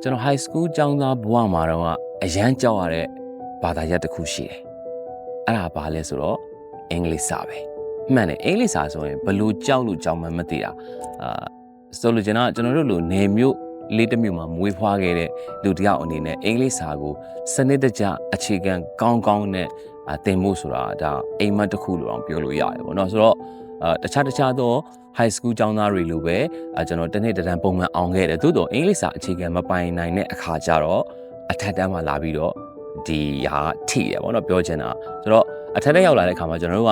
ကျွန်တော် high school ကျောင်းသားဘဝမှာတော့အရန်ကြောက်ရတဲ့ဘာသာရပ်တစ်ခုရှိတယ်။အဲ့ဒါဘာလဲဆိုတော့အင်္ဂလိပ်စာပဲ။မှန်တယ်အင်္ဂလိပ်စာဆိုရင်ဘလို့ကြောက်လို့ကြောက်မှမသိတာ။ဆိုလို့ကျွန်တော်တို့လိုနေမျိုးလေးတစ်မျိုးမှာမွေးဖွားခဲ့တဲ့လူတစ်ယောက်အနေနဲ့အင်္ဂလိပ်စာကိုစနစ်တကျအခြေခံကောင်းကောင်းနဲ့သင်ဖို့ဆိုတာဒါအိမ်မက်တစ်ခုလိုအောင်ပြောလို့ရတယ်ပေါ့နော်ဆိုတော့တခြားသော high school ကျောင်းသားတွေလိုပဲကျွန်တော်တစ်နှစ်တစ်တန်းပုံမှန်အောင်ခဲ့တယ်သို့တော့အင်္ဂလိပ်စာအခြေခံမပိုင်နိုင်တဲ့အခါကျတော့အထက်တန်းမှာလာပြီးတော့ဒီဟာထိတယ်ပေါ့နော်ပြောချင်တာဆိုတော့အထက်တန်းရောက်လာတဲ့အခါမှာကျွန်တော်တို့က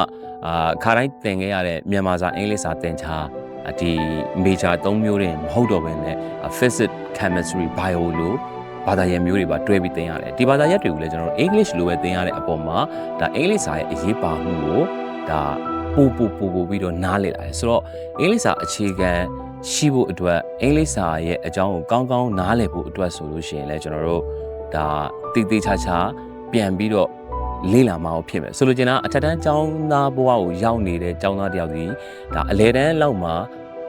ခါတိုင်းသင်ခဲ့ရတဲ့မြန်မာစာအင်္ဂလိပ်စာသင်ချာဒီ major 3မျိုးတွေမဟုတ်တော့ဘဲနဲ့ physics chemistry bio လို့ဘာသာရပ်မျိုးတွေပါတွဲပြီးသင်ရတယ်ဒီဘာသာရပ်တွေကိုလည်းကျွန်တော်တို့ English လိုပဲသင်ရတဲ့အပေါ်မှာဒါအင်္ဂလိပ်စာရဲ့အရေးပါမှုကိုဒါပို့ပြီးတော့နားလည်လာတယ်ဆိုတော့အင်္ဂလိပ်စာအခြေခံရှိဖို့အတွက်အင်္ဂလိပ်စာရဲ့အကြောင်းကိုကောင်းကောင်းနားလည်ဖို့အတွက်ဆိုလို့ရှိရင်လည်းကျွန်တော်တို့ဒါတိတိချာချာပြန်ပြီးတော့လေ့လာမှအောင်ဖြစ်မယ်ဆိုလိုချင်တာအထက်တန်းကျောင်းသားဘဝကိုရောက်နေတဲ့ကျောင်းသားတယောက်ဒီဒါအလဲတန်းလောက်မှာ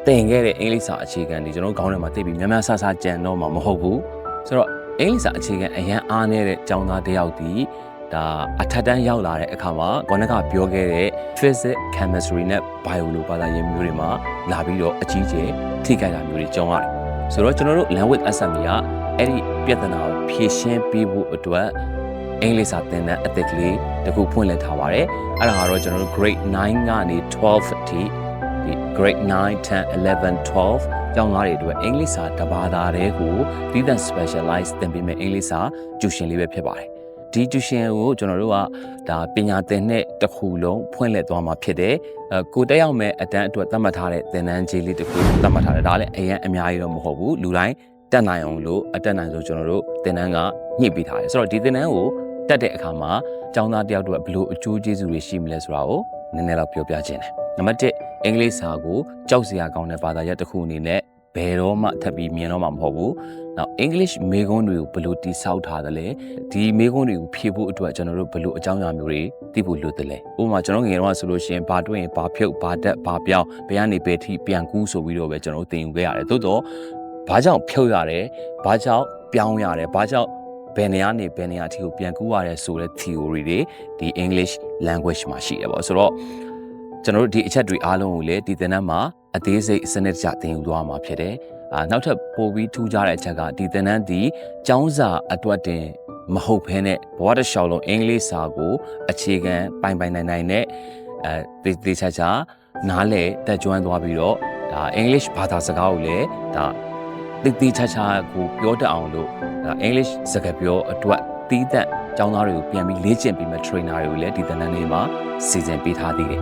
သင်ခဲ့တဲ့အင်္ဂလိပ်စာအခြေခံတွေကျွန်တော်ခေါင်းထဲမှာသိပြီးများဆကြံတော့မှာမဟုတ်ဘူးဆိုတော့အင်္ဂလိပ်စာအခြေခံအရန်အားနေတဲ့ကျောင်းသားတယောက်ဒီဒါအထက်တန်းရောက်လာတဲ့အခါမှာခေါင်းကပြောခဲ့တဲ့ physics chemistry နဲ့ bio လိုဘာသာရပ်မျိုးတွေမှာလာပြီးတော့အကြီးကျယ်ထိခိုက်တာမျိုးတွေကြောင်းရတယ်ဆိုတော့ကျွန်တော်တို့ language assembly ကအဲ့ဒီပြဿနာကိုဖြေရှင်းပေးဖို့အတွက်အင်္ဂလိပ်စာသင်တန်းအသစ်ကလေးတခုဖွင့်လှစ်ထားပါတယ်အဲ့ဒါကတော့ကျွန်တော်တို့ grade 9ကနေ12အထိဒီ grade 9 10 11 12ကျောင်းသားတွေအတွက်အင်္ဂလိပ်စာတစ်ဘာသာတည်းကိုသီးသန့် specialize သင်ပေးမယ့်အင်္ဂလိပ်စာကျူရှင်လေးပဲဖြစ်ပါတယ်ဒီကျူရှင်ကိုကျွန်တော်တို့ကဒါပညာသင်တဲ့တစ်ခုလုံးဖွင့်လှစ်သွားမှာဖြစ်တယ်ကိုတက်ရောက်မဲ့အတန်းအတွက်သတ်မှတ်ထားတဲ့သင်တန်းကြီးလေးတစ်ခုသတ်မှတ်ထားတယ်ဒါလည်းအရင်အများကြီးတော့မဟုတ်ဘူးလူတိုင်းတက်နိုင်အောင်လို့အတက်နိုင်ဆိုကျွန်တော်တို့သင်တန်းကညှိပေးထားတယ်ဆိုတော့ဒီသင်တန်းကိုတက်တဲ့အခါမှာကျောင်းသားတယောက်တို့ဘယ်လိုအကျိုးကျေးဇူးတွေရှိမလဲဆိုတာကိုနည်းနည်းတော့ပြောပြခြင်းတယ်နံပါတ်1အင်္ဂလိပ်စာကိုကြောက်စရာကောင်းတဲ့ဘာသာရပ်တစ်ခုအနေနဲ့ဘယ်တော့မှထပ်ပြီးမြင်တော့မှာမဟုတ်ဘူး။နောက် English မေးခွန်းတွေကိုဘယ်လိုတိဆောက်ထားသလဲ။ဒီမေးခွန်းတွေကိုဖြေဖို့အတွက်ကျွန်တော်တို့ဘယ်လိုအကြောင်းအရာမျိုးတွေသိဖို့လိုသလဲ။ဥပမာကျွန်တော်ငယ်တော့ဆိုလို့ရှိရင်ဘာတွေ့ရင်ဘာဖြုတ်ဘာတက်ဘာပြောင်းဘယ်ကနေဘယ်ထိပြန်ကူးဆိုပြီးတော့ပဲကျွန်တော်တို့သင်ယူခဲ့ရတယ်။သို့တော့ဘာကြောင့်ဖြုတ်ရတယ်။ဘာကြောင့်ပြောင်းရတယ်။ဘာကြောင့်ဘယ်နေရာနေဘယ်နေရာအထိကိုပြန်ကူးရတယ်ဆိုတဲ့ theory တွေဒီ English language မှာရှိတယ်ပေါ့ဆိုတော့ကျွန်တော်တို့ဒီအချက်တွေအားလုံးကိုလည်းဒီသင်တန်းမှာအသေးစိတ်စနစ်တကျသင်ယူသွားမှာဖြစ်တယ်နောက်ထပ်ပိုပြီးထူးခြားတဲ့အချက်ကဒီသင်တန်းဒီကျောင်းစာအတွက်တင်မဟုတ်ဘဲနဲ့ဘဝတစ်လျှောက်လုံးအင်္ဂလိပ်စာကိုအခြေခံပိုင်နိုင်တဲ့သေချာနားလည်တက်ကြွသွားပြီးတော့ဒါ English ဘာသာစကားကိုလည်းဒါသေချာကိုပြောတတ်အောင်လို့အင်္ဂလိပ်စကားပြောအတွက်တီးသက်ကျောင်းသားတွေကိုပြန်ပြီးလေ့ကျင့်ပြီးမှ trainer တွေကိုလည်းဒီသင်တန်းလေးမှာစီစဉ်ပေးထားသေးတယ်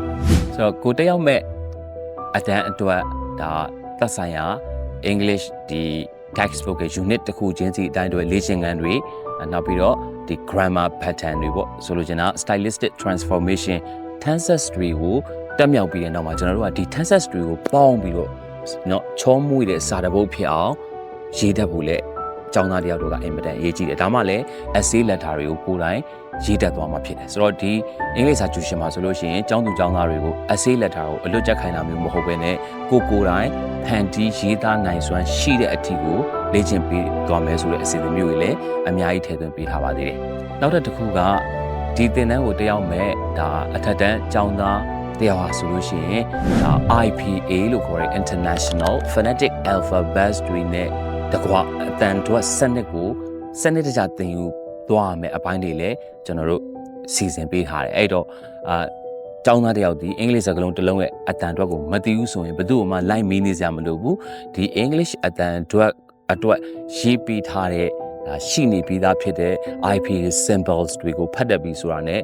ဆိုတော့ကိုတက်ရောက်မဲ့အတန်းအတွက်ဒါသက်ဆိုင်ရာ English ဒီ textbook ရဲ့ unit တစ်ခုချင်းစီအတိုင်းတွေလေ့ကျင့်ခန်းတွေနောက်ပြီးတော့ဒီ grammar pattern တွေပေါ့ဆိုလိုချင်တာ stylistic transformation tenses တွေကိုတက်မြောက်ပြီးတဲ့နောက်မှာကျွန်တော်တို့ကဒီ tenses တွေကိုပေါင်းပြီးတော့เนาะချောမွေ့တဲ့စာတပုတ်ဖြစ်အောင်ရေးတတ်ဖို့လည်းကျောင်းသားတယောက်တို့ကအင်မတန်အရေးကြီးတယ်ဒါမှလည်း essay letter တွေကိုကိုယ်တိုင်ရေးတတ်သွားမှာဖြစ်တယ်ဆိုတော့ဒီအင်္ဂလိပ်စာကျူရှင်မှာဆိုလို့ရှိရင်ကျောင်းသူကျောင်းသားတွေကို essay letter ကိုအလွတ်ကျက်ခိုင်းတာမျိုးမဟုတ်ဘဲနဲ့ကိုယ်တိုင်ဖန်တီးရေးသားနိုင်စွမ်းရှိတဲ့အထိကိုလေ့ကျင့်ပေးသွားမယ်ဆိုတဲ့အစီအစဉ်မျိုးတွေလည်းအများကြီးထည့်သွင်းပေးထားပါသေးတယ်နောက်တစ်ခုကဒီသင်တန်းကိုတက်ရောက်မဲ့ဒါအထက်တန်းကျောင်းသားတရားဟာဆိုလို့ရှိရင်ဒါ IPA လို့ခေါ်တဲ့ International Phonetic Alphabet တွေနဲ့တကွာအတန်တော့စနစ်တကျသင်ယူသွားမယ်အပိုင်းတွေလည်းကျွန်တော်တို့စီစဉ်ပေးထားတယ်အဲ့တော့ကျောင်းသားတယောက်ဒီအင်္ဂလိပ်စကားလုံးတစ်လုံးရဲ့အတန်အတွက်ကိုမသိဘူးဆိုရင်ဘယ်သူမှလိုက်မေးနေစရာမလိုဘူးဒီ English အတန်အတွက်ရေးပေးထားတဲ့ရှိနေပြီးသားဖြစ်တဲ့ IPA symbols တွေကိုဖတ်တတ်ပြီးဆိုတာနဲ့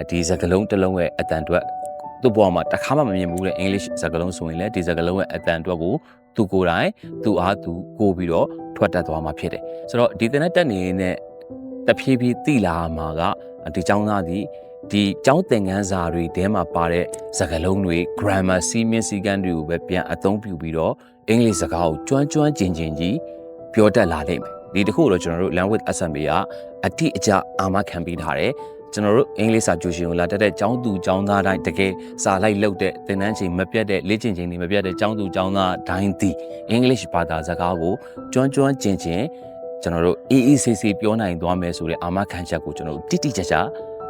ဒီစကားလုံးတစ်လုံးရဲ့အတန်အတွက်သူ့ဘဝမှာတစ်ခါမှမမြင်ဘူးတဲ့ English စကားလုံးဆိုရင်လည်းဒီစကားလုံးရဲ့အတန်အတွက်ကိုသူကိုယ်တိုင်သူအားသူကိုပြီးတော့ထွက်တက်သွားမှာဖြစ်တယ်ဆိုတော့ဒီသင်တက်နေတဲ့တဖြည်းဖြည်းသိလာမှာကဒီကျောင်းသားဒီကျောင်းသင်ခန်းစာတွေထဲမှာပါတဲ့စကားလုံးတွေ grammar စီးမင်းစည်းကမ်းတွေကိုပဲပြန်အသုံးပြုပြီးတော့အင်္ဂလိပ်စကားကိုကျွမ်းကျင်ကြီးပြောတတ်လာနိုင်မယ်ဒီတစ်ခုတော့ကျွန်တော်တို့ language assembly ကအတိအကျအာမခံပေးထားတယ်ကျွန်တော်တို့အင်္ဂလိပ်စာကျူရှင်ကိုလာတက်တဲ့ကျောင်းသူကျောင်းသားတိုင်းတကယ်စာလိုက်လုပ်တဲ့သင်တန်းချိန်မပြတ်တဲ့လေ့ကျင့်ချိန်တွေမပြတ်တဲ့ကျောင်းသူကျောင်းသားတိုင်းသည်အင်္ဂလိပ်ဘာသာစကားကိုကျွမ်းကျင် ကျွန်တော်တို့ AECC ပြောနိုင်သွားမယ်ဆိုတဲ့အာမခံချက်ကိုကျွန်တော်တို့တိတိကျကျ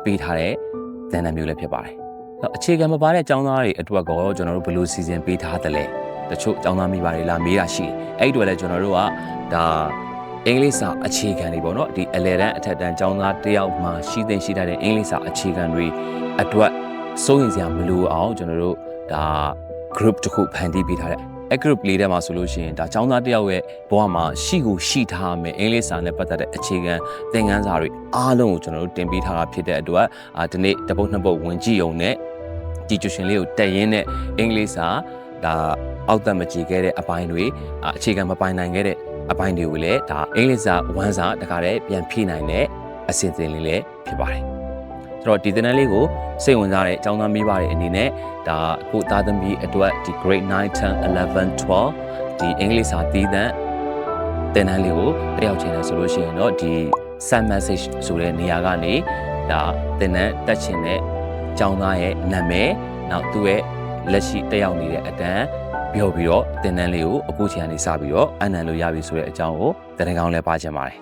ပေးထားတဲ့သင်တန်းမျိုးလည်းဖြစ်ပါတယ်။အခြေခံမပါတဲ့ကျောင်းသားတွေအတွက်ကောကျွန်တော်တို့ဘယ်လိုစီစဉ်ပေးထားသလဲတချို့ကျောင်းသားမိဘတွေလာမေးတာရှိတယ်။အဲ့ဒီတော့လည်းကျွန်တော်တို့ကဒါအင်္ဂလိပ်စာအခြေခံတွေပေါ့နော်ဒီအလယ်တန်းအထက်တန်းကျောင်းသားတယောက်မှရှိသင့်ရှိတတ်တဲ့အင်္ဂလိပ်စာအခြေခံတွေအတွက်စိုးရိမ်စရာမလိုအောင်ကျွန်တော်တို့ဒါ group တစ်ခုဖန်တီးပေးထားတဲ့အဲ့ group လေးထဲမှာဆိုလို့ရှိရင်ဒါကျောင်းသားတယောက်ရဲ့ဘဝမှာရှိထားမယ်အင်္ဂလိပ်စာနဲ့ပတ်သက်တဲ့အခြေခံသင်ခန်းစာတွေအားလုံးကိုကျွန်တော်တို့တင်ပေးထားတာဖြစ်တဲ့အတွက်ဒီနေ့တစ်ပုတ်နှစ်ပုတ်ဝင်ကြည့်အောင်နဲ့ဒီကျူရှင်လေးကိုတက်ရင်းနဲ့အင်္ဂလိပ်စာဒါအောက်တက်မကြည့်ခဲ့တဲ့အပိုင်းတွေအခြေခံမပိုင်နိုင်ခဲ့တဲ့အပိုင်းတွေကိုလည်းဒါအင်္ဂလိပ်စာဝမ်းစာတခါတည်းပြန်ဖြည့်နိုင်တဲ့အစီအစဉ်လေးလည်းဖြစ်ပါတယ်ဆိုတော့ဒီသင်တန်းလေးကိုစိတ်ဝင်စားတဲ့အကြောင်းသားမိဘတွေအနေနဲ့ဒါကိုသားသမီးအတွက်ဒီ grade 9 10 11 12ဒီအင်္ဂလိပ်စာသီးသန့်သင်တန်းလေးကိုတက်ရောက်ခြင်းလဲဆိုလို့ရှိရင်တော့ဒီ send message ဆိုတဲ့နေရာကနေဒါသင်တန်းတက်ခြင်းနဲ့အကြောင်းသားရဲ့နာမည်နောက်သူ့ရဲ့လက်ရှိတက်ရောက်နေတဲ့အတန်းပြောပြီးတော့သင်တန်းလေးကိုအခုချိန်ကနေစပြီးတော့အနံလို့ရပြီဆိုတဲ့အကြောင်းကိုသင်တန်းကောင်းလဲပါချင်ပါတယ်